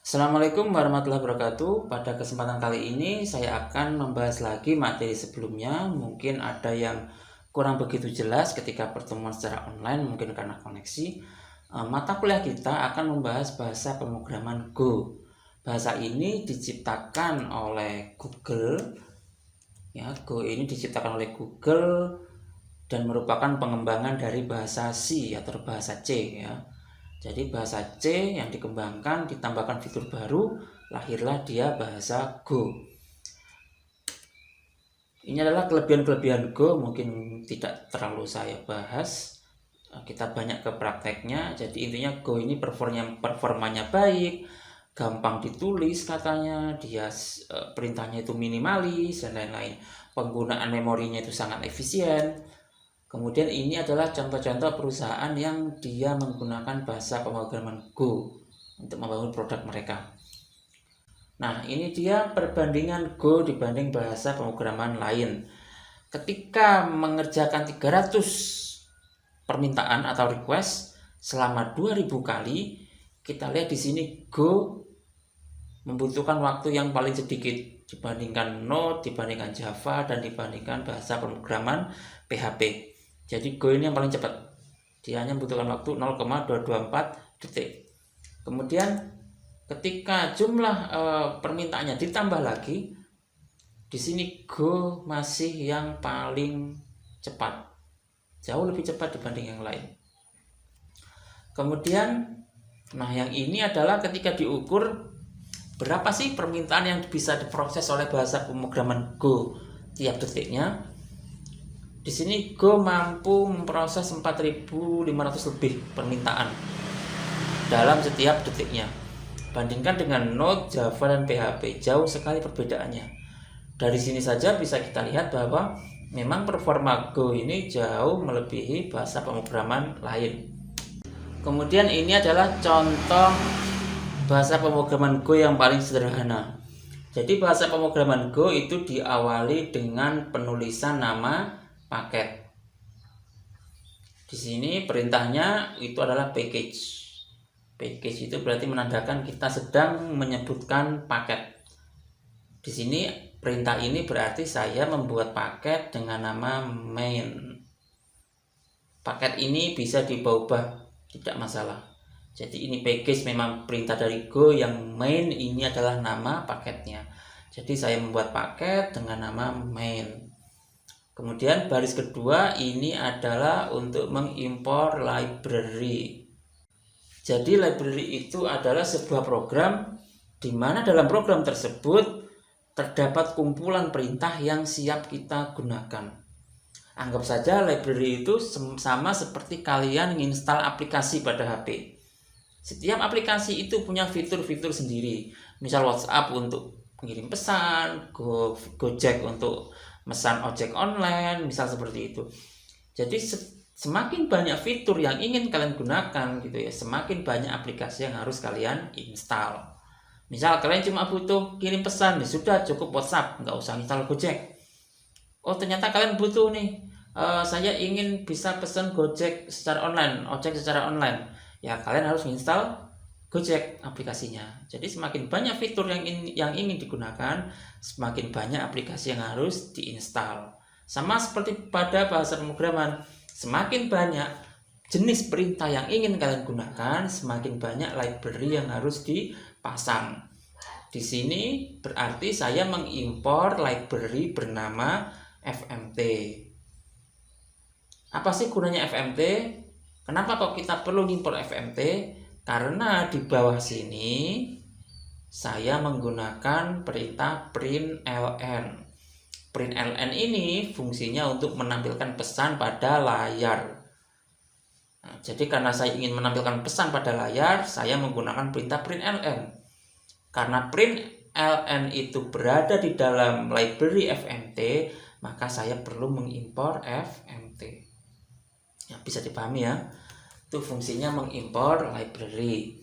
Assalamualaikum warahmatullahi wabarakatuh. Pada kesempatan kali ini saya akan membahas lagi materi sebelumnya. Mungkin ada yang kurang begitu jelas ketika pertemuan secara online, mungkin karena koneksi. Mata kuliah kita akan membahas bahasa pemrograman Go. Bahasa ini diciptakan oleh Google. Ya, Go ini diciptakan oleh Google dan merupakan pengembangan dari bahasa C atau bahasa C ya. Jadi bahasa C yang dikembangkan ditambahkan fitur baru, lahirlah dia bahasa Go. Ini adalah kelebihan-kelebihan Go, mungkin tidak terlalu saya bahas. Kita banyak ke prakteknya. Jadi intinya Go ini performanya baik, gampang ditulis katanya, dia perintahnya itu minimalis dan lain-lain. Penggunaan memorinya itu sangat efisien. Kemudian ini adalah contoh-contoh perusahaan yang dia menggunakan bahasa pemrograman Go untuk membangun produk mereka. Nah, ini dia perbandingan Go dibanding bahasa pemrograman lain. Ketika mengerjakan 300 permintaan atau request selama 2000 kali, kita lihat di sini Go membutuhkan waktu yang paling sedikit dibandingkan Node, dibandingkan Java, dan dibandingkan bahasa pemrograman PHP. Jadi Go ini yang paling cepat. Dia hanya membutuhkan waktu 0,224 detik. Kemudian ketika jumlah permintaannya ditambah lagi, di sini Go masih yang paling cepat. Jauh lebih cepat dibanding yang lain. Kemudian yang ini adalah ketika diukur berapa sih permintaan yang bisa diproses oleh bahasa pemrograman Go tiap detiknya. Di sini Go mampu memproses 4.500 lebih permintaan dalam setiap detiknya. Bandingkan dengan Node, Java, dan PHP, jauh sekali perbedaannya. Dari sini saja bisa kita lihat bahwa memang performa Go ini jauh melebihi bahasa pemrograman lain. Kemudian ini adalah contoh bahasa pemrograman Go yang paling sederhana. Jadi bahasa pemrograman Go itu diawali dengan penulisan nama paket. Di sini perintahnya itu adalah package. Package itu berarti menandakan kita sedang menyebutkan paket. Di sini perintah ini berarti saya membuat paket dengan nama main. Paket ini bisa diubah, tidak masalah. Jadi ini package memang perintah dari Go, yang main ini adalah nama paketnya. Jadi saya membuat paket dengan nama main. Kemudian baris kedua ini adalah untuk mengimpor library. Jadi library itu adalah sebuah program di mana dalam program tersebut terdapat kumpulan perintah yang siap kita gunakan. Anggap saja library itu sama seperti kalian menginstal aplikasi pada HP. Setiap aplikasi itu punya fitur-fitur sendiri. Misal WhatsApp untuk mengirim pesan, Gojek untuk mesan ojek online, misal seperti itu. Jadi semakin banyak fitur yang ingin kalian gunakan gitu ya, semakin banyak aplikasi yang harus kalian install. Misal kalian cuma butuh kirim pesan, ya sudah cukup WhatsApp, nggak usah install Gojek. Oh ternyata kalian butuh nih, saya ingin bisa pesan Gojek secara online, ojek secara online. Ya kalian harus install Gojek aplikasinya. Jadi semakin banyak fitur yang ingin digunakan, semakin banyak aplikasi yang harus diinstal. Sama seperti pada bahasa pemrograman, semakin banyak jenis perintah yang ingin kalian gunakan, semakin banyak library yang harus dipasang. Di sini berarti saya mengimpor library bernama FMT. Apa sih gunanya FMT? Kenapa kok kita perlu impor FMT? Karena di bawah sini saya menggunakan perintah println. Println ini fungsinya untuk menampilkan pesan pada layar. Nah, jadi karena saya ingin menampilkan pesan pada layar, saya menggunakan perintah println. Karena println itu berada di dalam library FMT, maka saya perlu mengimpor FMT. Ya, bisa dipahami ya. Itu fungsinya mengimpor library.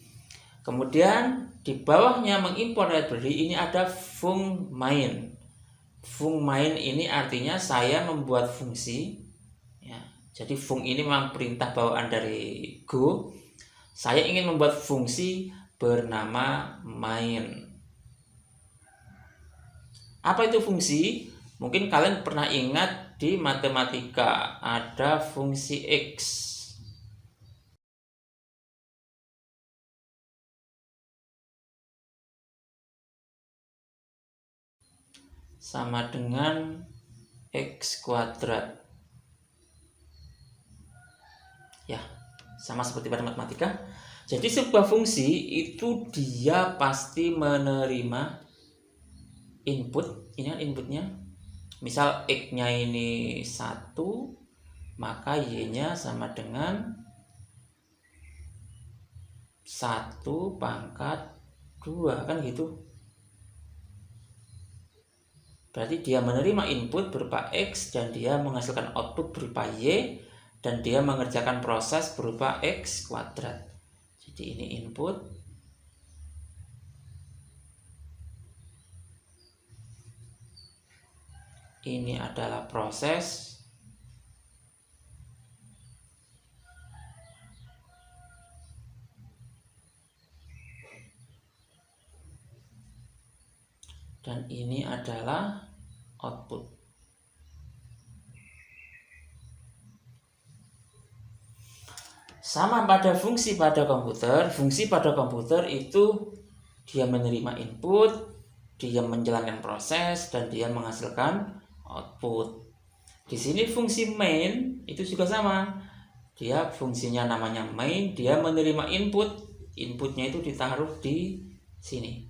Kemudian di bawahnya mengimpor library ini ada fung main. Fung main ini artinya saya membuat fungsi ya. Jadi fung ini memang perintah bawaan dari Go. Saya ingin membuat fungsi bernama main. Apa itu fungsi? Mungkin kalian pernah ingat di matematika ada fungsi X. Sama dengan X kuadrat. Ya, sama seperti pada matematika. Jadi sebuah fungsi itu dia pasti menerima input. Ini kan inputnya. Misal X-nya ini 1, maka Y-nya sama dengan 1 pangkat 2, kan gitu. Berarti dia menerima input berupa X dan dia menghasilkan output berupa Y dan dia mengerjakan proses berupa X kuadrat. Jadi ini input, ini adalah proses, dan ini adalah output. Sama pada fungsi pada komputer. Fungsi pada komputer itu dia menerima input, dia menjalankan proses, dan dia menghasilkan output. Di sini fungsi main itu juga sama. Dia fungsinya namanya main, dia menerima input, inputnya itu ditaruh di sini,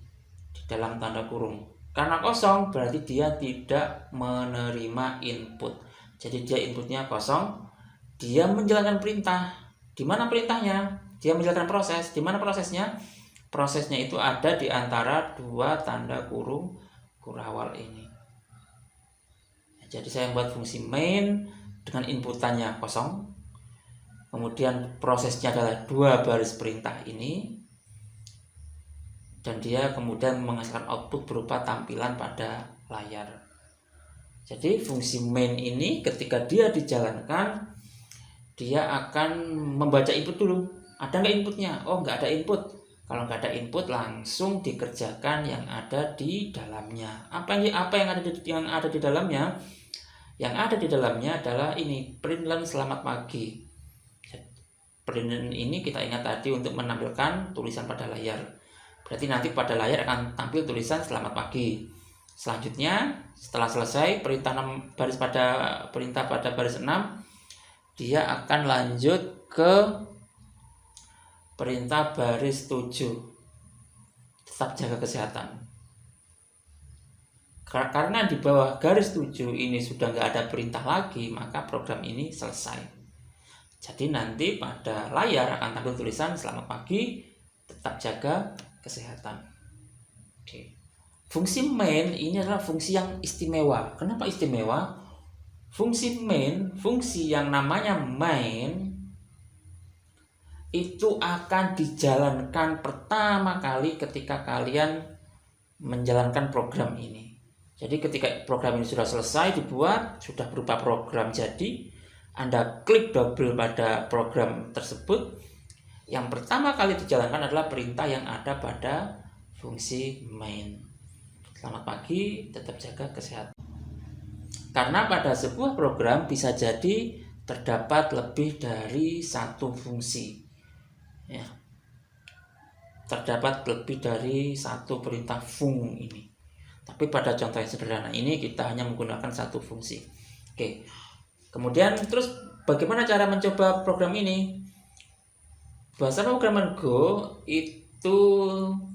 di dalam tanda kurung. Karena kosong berarti dia tidak menerima input. Jadi dia inputnya kosong, dia menjalankan perintah. Di mana perintahnya? Dia menjalankan proses. Di mana prosesnya? Prosesnya itu ada di antara dua tanda kurung kurawal ini. Jadi saya membuat fungsi main dengan inputannya kosong. Kemudian prosesnya adalah dua baris perintah ini. Dan dia kemudian menghasilkan output berupa tampilan pada layar. Jadi fungsi main ini ketika dia dijalankan, dia akan membaca input dulu. Ada nggak inputnya? Oh, nggak ada input. Kalau nggak ada input, langsung dikerjakan yang ada di dalamnya. Apa yang ada di dalamnya? Yang ada di dalamnya adalah ini, println selamat pagi. Println ini kita ingat tadi untuk menampilkan tulisan pada layar. Berarti nanti pada layar akan tampil tulisan selamat pagi. Selanjutnya, setelah selesai perintah pada baris 6, dia akan lanjut ke perintah baris 7. Tetap jaga kesehatan. Karena di bawah garis 7 ini sudah nggak ada perintah lagi, maka program ini selesai. Jadi nanti pada layar akan tampil tulisan selamat pagi, tetap jaga kesehatan. Oke. Fungsi main ini adalah fungsi yang istimewa. Kenapa istimewa? Fungsi main, fungsi yang namanya main, itu akan dijalankan pertama kali ketika kalian menjalankan program ini. Jadi ketika program ini sudah selesai dibuat, sudah berupa program jadi, Anda klik double pada program tersebut, yang pertama kali dijalankan adalah perintah yang ada pada fungsi main. Selamat pagi, tetap jaga kesehatan. Karena pada sebuah program bisa jadi terdapat lebih dari satu fungsi. Ya. Terdapat lebih dari satu perintah fung ini. Tapi pada contoh yang sederhana ini kita hanya menggunakan satu fungsi. Oke. Kemudian terus bagaimana cara mencoba program ini? Bahasa pemrograman Go itu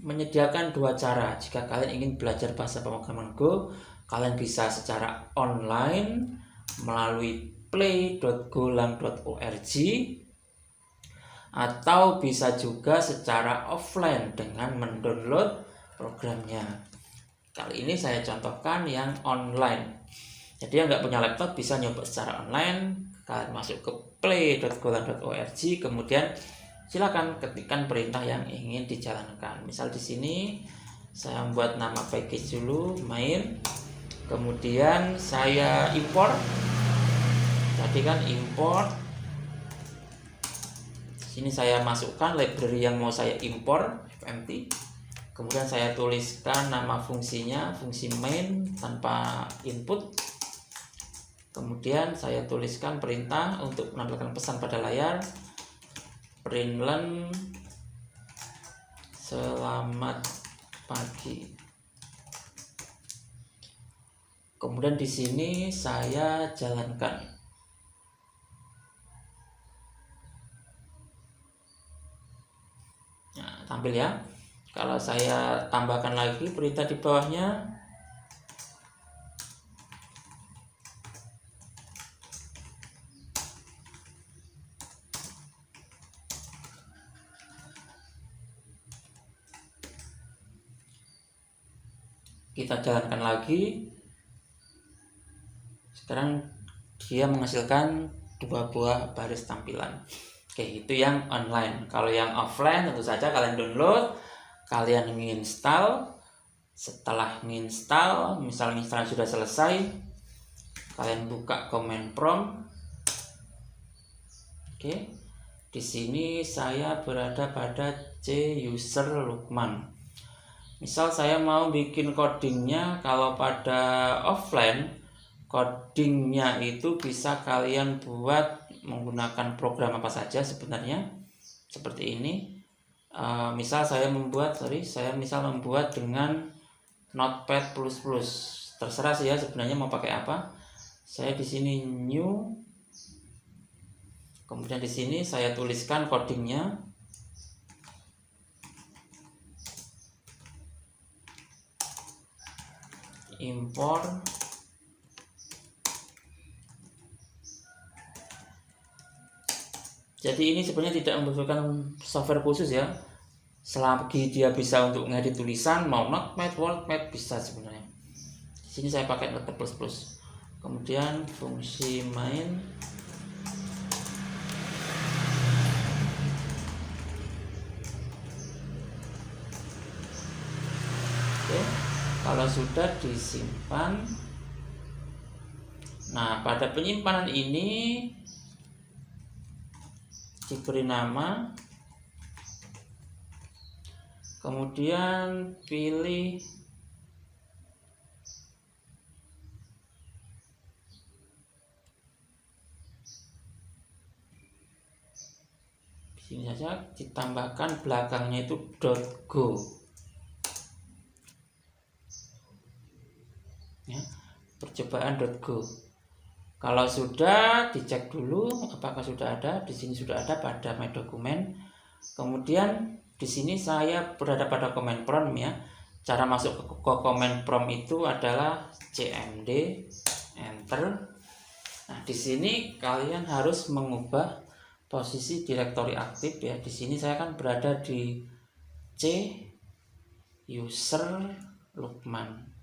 menyediakan dua cara. Jika kalian ingin belajar bahasa pemrograman Go, kalian bisa secara online melalui play.golang.org atau bisa juga secara offline dengan mendownload programnya. Kali ini saya contohkan yang online. Jadi yang nggak punya laptop bisa nyoba secara online. Kalian masuk ke play.golang.org, kemudian silakan ketikkan perintah yang ingin dijalankan. Misal di sini saya membuat nama package dulu, main. Kemudian saya import. Tadi kan import. Sini saya masukkan library yang mau saya import, fmt. Kemudian saya tuliskan nama fungsinya, fungsi main tanpa input. Kemudian saya tuliskan perintah untuk menampilkan pesan pada layar, println selamat pagi. Kemudian di sini saya jalankan. Nah, tampil ya. Kalau saya tambahkan lagi perintah di bawahnya, kita jalankan lagi. Sekarang dia menghasilkan 2 buah baris tampilan. Oke, itu yang online. Kalau yang offline tentu saja kalian download, kalian menginstal. Setelah menginstal, misalnya install sudah selesai, kalian buka command prompt. Oke. Di sini saya berada pada C user Lukman. Misal saya mau bikin codingnya, kalau pada offline codingnya itu bisa kalian buat menggunakan program apa saja sebenarnya, seperti ini. Misal saya membuat dengan Notepad++. Terserah sih ya sebenarnya mau pakai apa. Saya di sini new. Kemudian di sini saya tuliskan codingnya. Import jadi ini sebenarnya tidak membutuhkan software khusus ya, selagi dia bisa untuk ngedit tulisan, mau Notepad, WordPad bisa sebenarnya. Di sini saya pakai Notepad++. Kemudian fungsi main, oke. Kalau sudah disimpan, nah pada penyimpanan ini diberi nama, kemudian pilih sini saja, ditambahkan belakangnya itu .go ya, percobaan .go. Kalau sudah, dicek dulu apakah sudah ada. Di sini sudah ada pada my dokumen. Kemudian di sini saya berada pada command prompt ya. Cara masuk ke command prompt itu adalah cmd enter. Nah, di sini kalian harus mengubah posisi direktori aktif ya. Di sini saya kan berada di C user Lukman.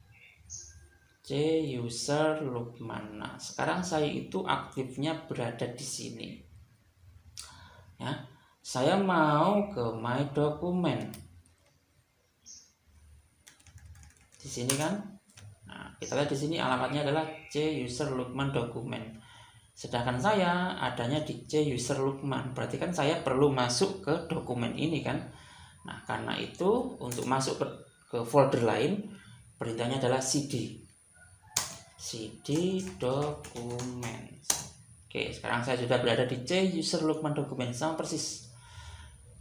C user Lukman. Nah, sekarang saya itu aktifnya berada di sini. Ya. Saya mau ke my dokumen. Di sini kan? Nah, kita lihat di sini alamatnya adalah C user Lukman dokumen. Sedangkan saya adanya di C user Lukman. Berarti kan saya perlu masuk ke dokumen ini kan? Nah, karena itu untuk masuk ke folder lain, perintahnya adalah cd dokumen. Oke, sekarang saya sudah berada di C user Lukman dokumen, sama persis.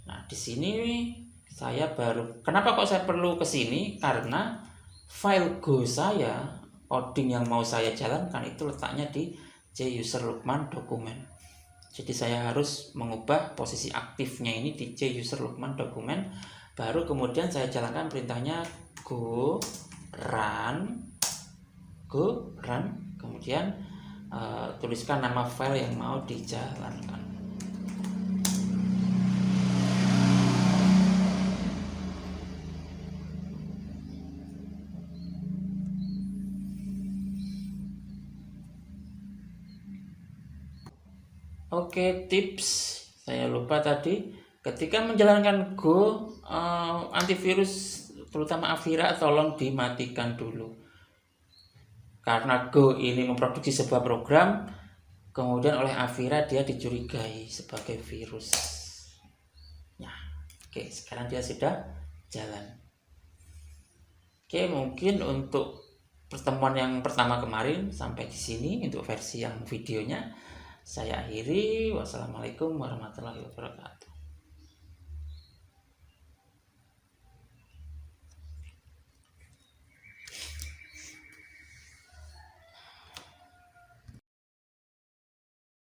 Nah, di sini saya kenapa kok saya perlu ke sini? Karena file Go saya, coding yang mau saya jalankan itu letaknya di C user Lukman dokumen. Jadi saya harus mengubah posisi aktifnya ini di C user Lukman dokumen. Baru kemudian saya jalankan perintahnya go run, kemudian tuliskan nama file yang mau dijalankan. Oke, tips saya lupa tadi, ketika menjalankan Go antivirus terutama Avira tolong dimatikan dulu. Karena Go ini memproduksi sebuah program, kemudian oleh Avira dia dicurigai sebagai virus. Nah, oke, sekarang dia sudah jalan. Oke, mungkin untuk pertemuan yang pertama kemarin sampai di sini untuk versi yang videonya saya akhiri. Wassalamualaikum warahmatullahi wabarakatuh.